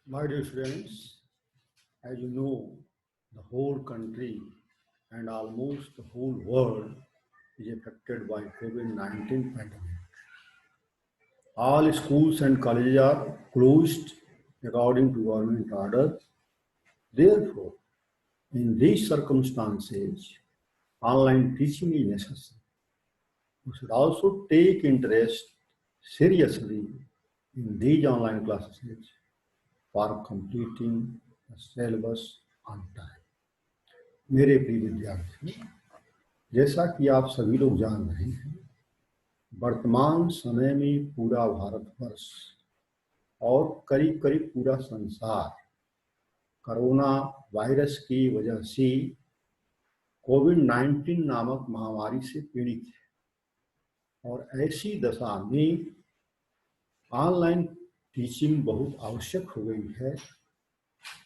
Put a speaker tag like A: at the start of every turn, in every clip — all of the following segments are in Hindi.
A: My dear friends, as you know, the whole country and almost the whole world is affected by COVID-19 pandemic. All schools and colleges are closed according to government order. Therefore, in these circumstances, online teaching is necessary. We should also take interest seriously in these online classes for completing the syllabus on time. मेरे प्रिय विद्यार्थी, जैसा कि आप सभी लोग जान रहे हैं, वर्तमान समय में पूरा भारतवर्ष और करीब करीब पूरा संसार कोरोना वायरस की वजह से कोविड-19 नामक महामारी से पीड़ित है और ऐसी दशा में ऑनलाइन टीचिंग बहुत आवश्यक हो गई है।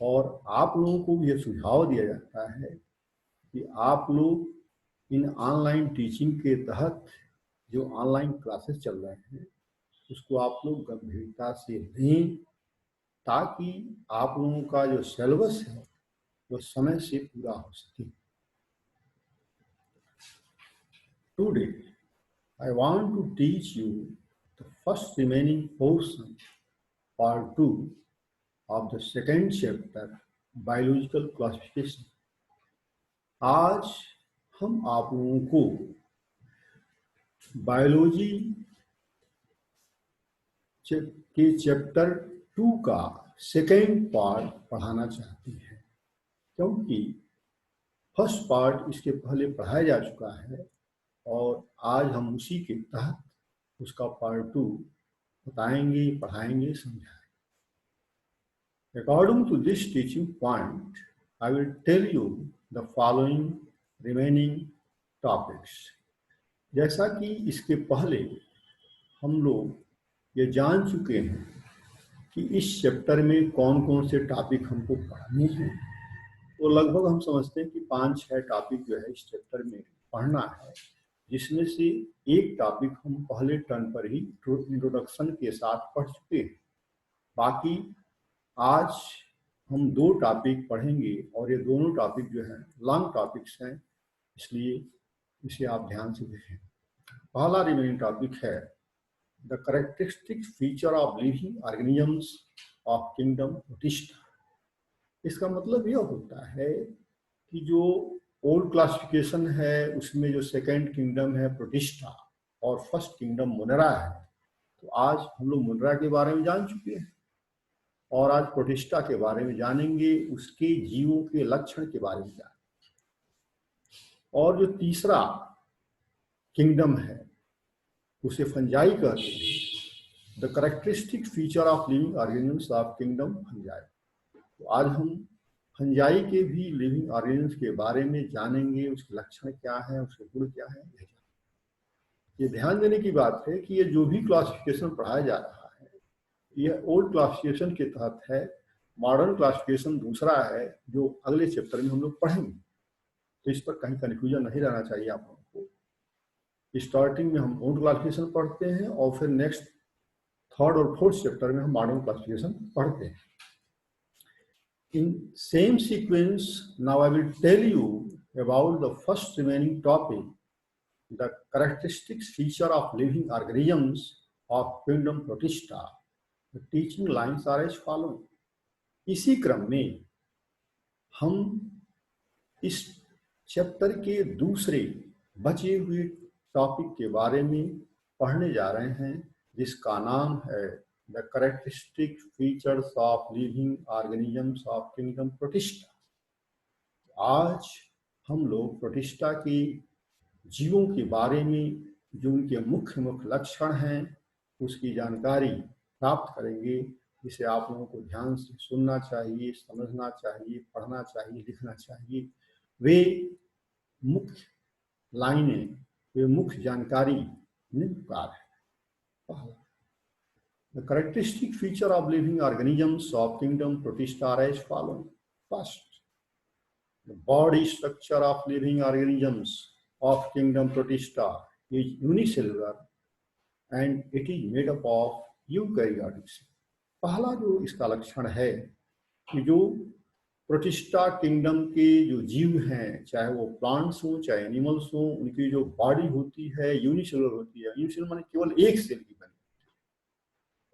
A: और आप लोगों को यह सुझाव दिया जाता है कि आप लोग इन ऑनलाइन टीचिंग के तहत जो ऑनलाइन क्लासेस चल रहे हैं उसको आप लोग गंभीरता से लें, ताकि आप लोगों का जो सिलेबस है वो समय से पूरा हो सके। Today I want to teach you the first remaining portion, part 2 of the second chapter, biological classification. आज हम आप लोगों को बायोलॉजी के चैप्टर 2 का सेकेंड पार्ट पढ़ाना चाहते हैं, क्योंकि फर्स्ट पार्ट इसके पहले पढ़ाया जा चुका है और आज हम उसी के तहत उसका पार्ट 2 बताएंगे, पढ़ाएंगे, समझाएंगे। According to this teaching point, I will tell you the following remaining topics. जैसा कि इसके पहले हम लोग ये जान चुके हैं कि इस चैप्टर में कौन कौन से टॉपिक हमको पढ़ने हैं, तो लगभग हम समझते हैं कि 5-6 टॉपिक जो है इस चैप्टर में पढ़ना है, जिसमें से एक टॉपिक हम पहले टर्न पर ही इंट्रोडक्शन के साथ पढ़ चुके हैं। बाकी आज हम 2 टॉपिक पढ़ेंगे और ये दोनों टॉपिक जो हैं लॉन्ग टॉपिक्स हैं, इसलिए इसे आप ध्यान से देखें। पहला रिमेनिंग टॉपिक है the characteristic feature of living organisms of kingdom protista. इसका मतलब यह होता है कि जो ओल्ड क्लासिफिकेशन है उसमें जो सेकेंड किंगडम है प्रोटिस्टा और फर्स्ट किंगडम मोनेरा है, तो आज हम लोग मोनेरा के बारे में जान चुके हैं और आज प्रोटिस्टा के बारे में जानेंगे, उसके जीवों के लक्षण के बारे में जानेंगे। और जो तीसरा किंगडम है उसे फंजाई कहते हैं, the characteristic feature of living organisms of kingdom fungi. तो आज हम फंजाई के भी लिविंग ऑर्गेनिजम्स के बारे में जानेंगे, उसके लक्षण क्या है, उसके गुण क्या है। ये ध्यान देने की बात है कि ये जो भी क्लासिफिकेशन पढ़ाया जा रहा है यह ओल्ड क्लासिफिकेशन के तहत है, मॉडर्न क्लासिफिकेशन दूसरा है जो अगले चैप्टर में हम लोग पढ़ेंगे। तो इस पर कहीं कन्फ्यूजन नहीं रहना चाहिए आप लोगों को। स्टार्टिंग में हम ओल्ड क्लासिफिकेशन पढ़ते हैं और फिर नेक्स्ट 3rd और 4th चैप्टर में हम मॉडर्न क्लासिफिकेशन पढ़ते हैं। In same sequence, now I will tell you about the first remaining topic, the characteristics feature of living organisms of kingdom Protista. The teaching lines are as following. इसी क्रम में हम इस चैप्टर के दूसरे बचे हुए टॉपिक के बारे में पढ़ने जा रहे हैं, जिसका नाम है the characteristic features of living organisms of kingdom protista. आज हम लोग प्रोटिस्टा के जीवों के बारे में, जो उनके मुख्य मुख्य लक्षण हैं, उसकी जानकारी प्राप्त करेंगे। इसे आप लोगों को ध्यान से सुनना चाहिए, समझना चाहिए, पढ़ना चाहिए, लिखना चाहिए। वे मुख्य लाइनें, वे मुख्य जानकारी निम्न प्रकार है। पहला, the characteristic feature of living organisms of kingdom Protista are as following. First, the body structure of living organisms of kingdom Protista is unicellular and it is made up of eukaryotic cells. पहला जो इसका लक्षण है कि जो प्रोटिस्टा किंगडम के जो जीव हैं, चाहे वो प्लांट्स हो चाहे एनिमल्स हो, उनकी जो बॉडी होती है यूनिसेलुलर होती है। यूनिसेलुलर माने केवल एक सेल की बनी,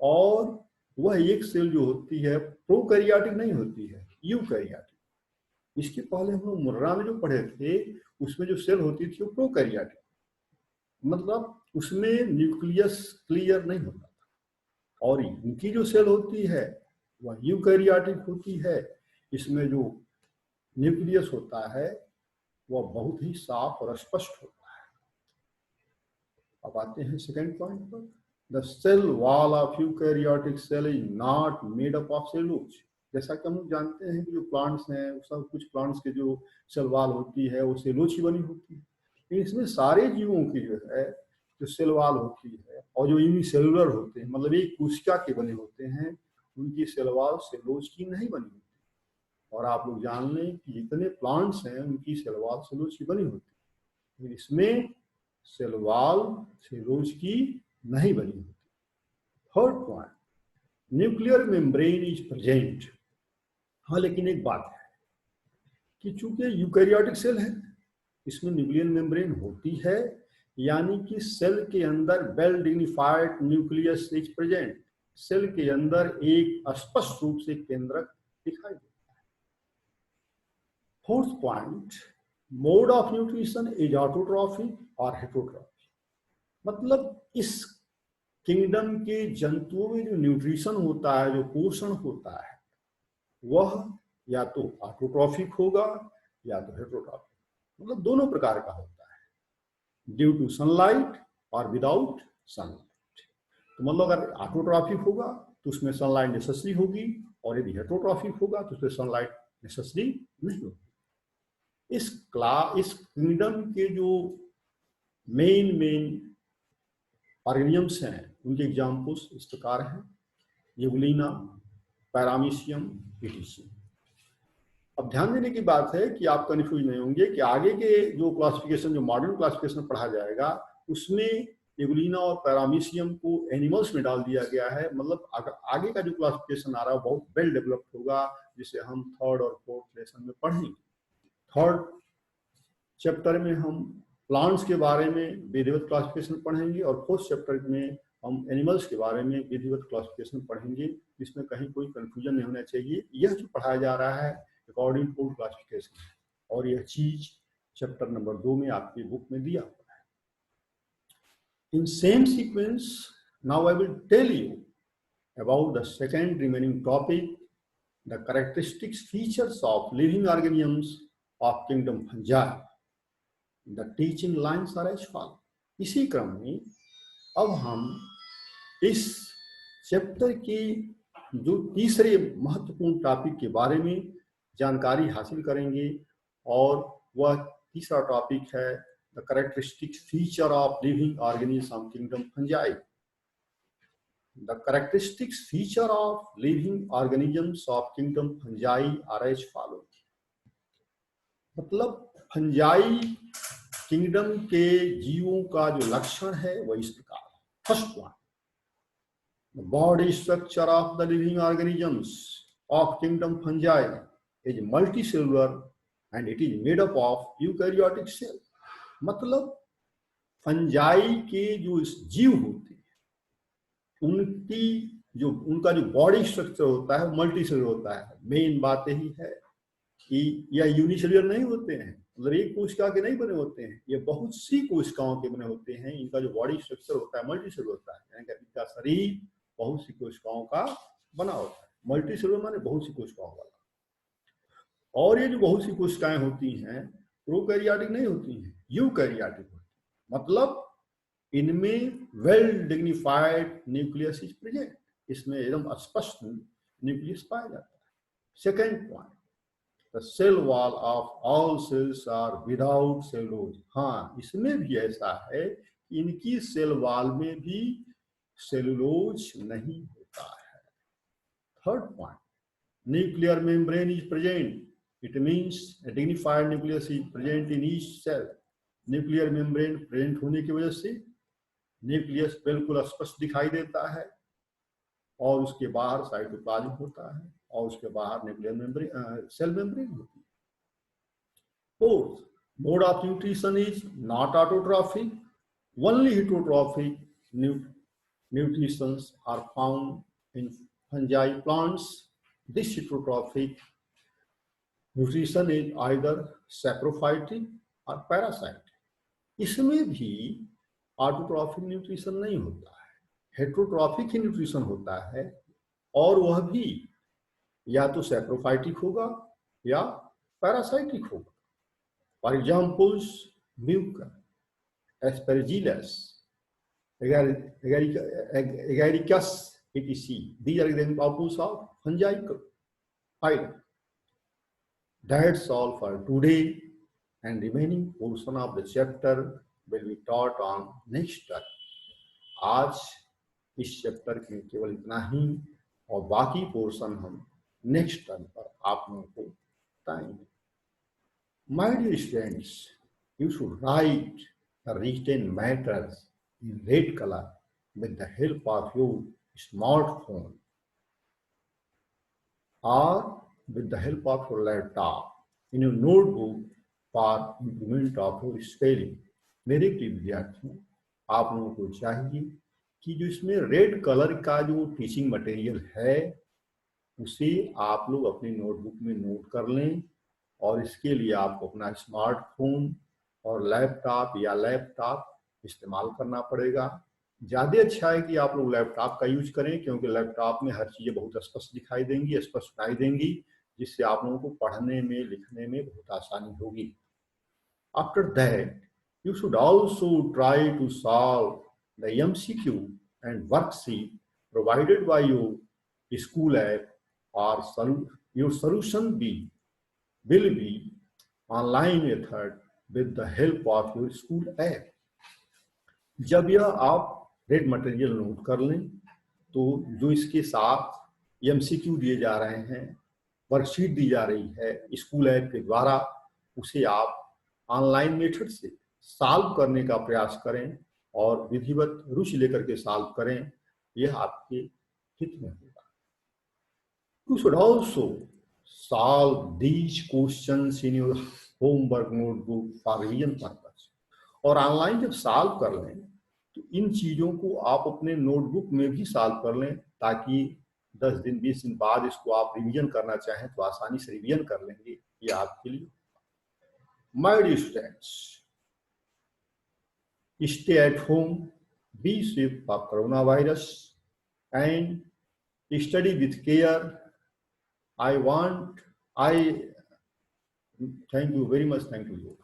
A: और वह एक सेल जो होती है प्रोकैरियोटिक नहीं होती है, यूकैरियोटिक। इसके पहले हम लोग मुर्रा में जो पढ़े थे उसमें जो सेल होती थी वो प्रोकैरियोटिक, मतलब उसमें न्यूक्लियस क्लियर नहीं होता था, और इनकी जो सेल होती है वह यूकैरियोटिक होती है। इसमें जो न्यूक्लियस होता है वह बहुत ही साफ और स्पष्ट होता है। अब आते हैं सेकंड पॉइंट पर। The cell wall of eukaryotic cell is not made up of cellulose. जैसा कि हम लोग जानते हैं कि जो प्लांट्स हैं, सब कुछ प्लांट्स के जो सेल वॉल होती है वो सेलुलोज की बनी होती है, लेकिन इसमें सारे जीवों की जो है जो सेल वॉल होती है और जो यूनिसेलुलर होते हैं, मतलब एक कोशिका के बने होते हैं, उनकी सेल वॉल सेलुलोज की नहीं बनी होती। और आप लोग जान लें कि जितने प्लांट्स हैं उनकी सेल वॉल सेलुलोज की बनी होती है, लेकिन इसमें सेल वॉल सेलुलोज की नहीं बनी होती। Third point, nuclear membrane is present. हाँ, लेकिन एक बात है कि चूंकि यूकैरियोटिक सेल है, इसमें न्यूक्लियर मेम्ब्रेन होती है, यानी कि सेल के अंदर well dignified nucleus is present. Cell के अंदर एक स्पष्ट रूप से केंद्रक दिखाई देता है। Fourth point, mode of nutrition is autotrophic और हेटरोट्रॉफिक। मतलब इस किंगडम के जंतुओं में जो न्यूट्रिशन होता है, जो पोषण होता है, वह या तो ऑटोट्रॉफिक होगा या तो हेटरोट्रॉफिक, मतलब दोनों प्रकार का होता है, ड्यू टू सनलाइट और विदाउट सनलाइट। तो मतलब अगर ऑटोट्रॉफिक होगा तो उसमें सनलाइट नेसेसरी होगी, और यदि हेटरोट्रॉफिक होगा तो उसमें सनलाइट नेसेसरी नहीं होगी। इस किंगडम के जो मेन ऑर्गेनिजम्स हैं उनके एग्जाम्पल्स इस प्रकार हैं, यूग्लिना, पैरामीशियम, इटिशियम। अब ध्यान देने की बात है कि आप कंफ्यूज नहीं होंगे कि आगे के जो क्लासिफिकेशन, जो मॉडर्न क्लासिफिकेशन पढ़ा जाएगा, उसमें यूग्लिना और पैरामीशियम को एनिमल्स में डाल दिया गया है। मतलब आगे का जो क्लासिफिकेशन आ रहा है बहुत वेल डेवलप्ड होगा, जिसे हम थर्ड और फोर्थ लेसन में पढ़ेंगे। थर्ड चैप्टर में हम प्लांट्स के बारे में विधिवत क्लासिफिकेशन पढ़ेंगे, और फोर्थ चैप्टर में हम एनिमल्स के बारे में विधिवत क्लासिफिकेशन पढ़ेंगे। इसमें कहीं कोई कंफ्यूजन नहीं होना चाहिए। यह जो पढ़ाया जा रहा है अकॉर्डिंग टू क्लासिफिकेशन, और यह चीज चैप्टर नंबर 2 में आपकी बुक में दिया हुआ है। In same sequence now I will tell you about the second remaining topic, the characteristics features of living organisms of kingdom fungi. The teaching lines are as follow. इसी क्रम में अब हम इस चैप्टर की जो तीसरे महत्वपूर्ण टॉपिक के बारे में जानकारी हासिल करेंगे, और वह तीसरा टॉपिक है the characteristic feature of living organism of kingdom fungi. The characteristics feature of living organisms of kingdom fungi are as follow. मतलब फंजाई किंगडम के जीवों का जो लक्षण है वह इस प्रकार है। First point, the body structure of the living organisms of kingdom fungi is multicellular and it is made up of eukaryotic cell। मतलब फंजाई के जो जीव होते हैं उनका जो बॉडी स्ट्रक्चर होता है मल्टी सेलुलर होता है। मेन बात यही है कि यह यूनिसेलुलर नहीं होते हैं, मतलब एक कोशिका के नहीं बने होते हैं, ये बहुत सी कोशिकाओं के बने होते हैं। इनका जो बॉडी स्ट्रक्चर होता है मल्टी सेलुलर होता है, यानी कि इनका शरीर बहुत सी कोशिकाओं का बना होता है। मल्टी सेलुलर माने बहुत सी कोशिकाओं वाला। और ये जो बहुत सी कोशिकाएं होती हैं प्रोकैरियोटिक नहीं होती हैं, यूकैरियोटिक होती हैं। मतलब इनमें well dignified nucleus is present, इसमें एकदम स्पष्ट न्यूक्लियस पाया जाता है। Second point, the cell wall of all cells are without cellulose. हाँ, इसमें भी ऐसा है कि इनकी सेल वॉल में भी सेलुलोज नहीं होता है। Third point, nuclear membrane is present, it means a dignified nucleus is present in each cell। Nuclear membrane present होने की वजह से न्यूक्लियस बिल्कुल स्पष्ट दिखाई देता है, और उसके बाहर साइटोप्लाज्म होता है और उसके बाहर न्यूक्लियर मेम्ब्रेन, सेल मेम्ब्रेन होती है। Fourth, mode of nutrition is not autotrophic. Only heterotrophic nutritions are found in fungi plants. This heterotrophic nutrition is either saprophytic or parasitic. इसमें भी ऑटोट्रॉफिक न्यूट्रिशन नहीं होता है, हेट्रोट्रॉफिक ही न्यूट्रिशन होता है, और वह भी या तो सैप्रोफाइटिक होगा या पैरासाइटिक होगा। For examples, Mucor, Aspergillus, Agaricus etc. These are examples of fungi phyla. That's all for today, and remaining portion of the chapter will be taught on next term. आज इस चैप्टर में केवल इतना ही, और बाकी पोर्शन हम नेक्स्ट टर्म पर आप लोगों को बताएंगे। My dear students, you should write the written matters in red color with the help of your smartphone or with the help of your laptop in your notebook for improvement of your spelling. मेरे प्रिय विद्यार्थियों, आप लोगों को चाहिए कि जो इसमें रेड कलर का जो टीचिंग मटेरियल है उसे आप लोग अपनी नोटबुक में नोट कर लें, और इसके लिए आपको अपना स्मार्टफोन और लैपटॉप इस्तेमाल करना पड़ेगा। ज़्यादा अच्छा है कि आप लोग लैपटॉप का यूज करें, क्योंकि लैपटॉप में हर चीज़ें बहुत स्पष्ट दिखाई देंगी, स्पष्ट सुनाई देंगी, जिससे आप लोगों को पढ़ने में लिखने में बहुत आसानी होगी। After that, you should also try to solve the MCQ and worksheet provided by your school app, or your solution will be online method with the help of your school app. जब यह आप रेड मटेरियल नोट कर लें तो जो इसके साथ MCQ दिए जा रहे हैं, वर्कशीट दी जा रही है स्कूल ऐप के द्वारा, उसे आप ऑनलाइन मेथड से सॉल्व करने का प्रयास करें और विधिवत रुचि लेकर के सॉल्व करें, यह आपके हित में होगा। You should also solve these questions in your homework notebook for revision purpose. और ऑनलाइन जब सॉल्व कर लें तो इन चीजों को आप अपने नोटबुक में भी सॉल्व कर लें, ताकि 10 दिन 20 दिन बाद इसको आप रिवीजन करना चाहें तो आसानी से रिवीजन कर लेंगे। ये आपके लिए। My dear students, stay at home, be safe for coronavirus, and study with care. I thank you very much. Thank you.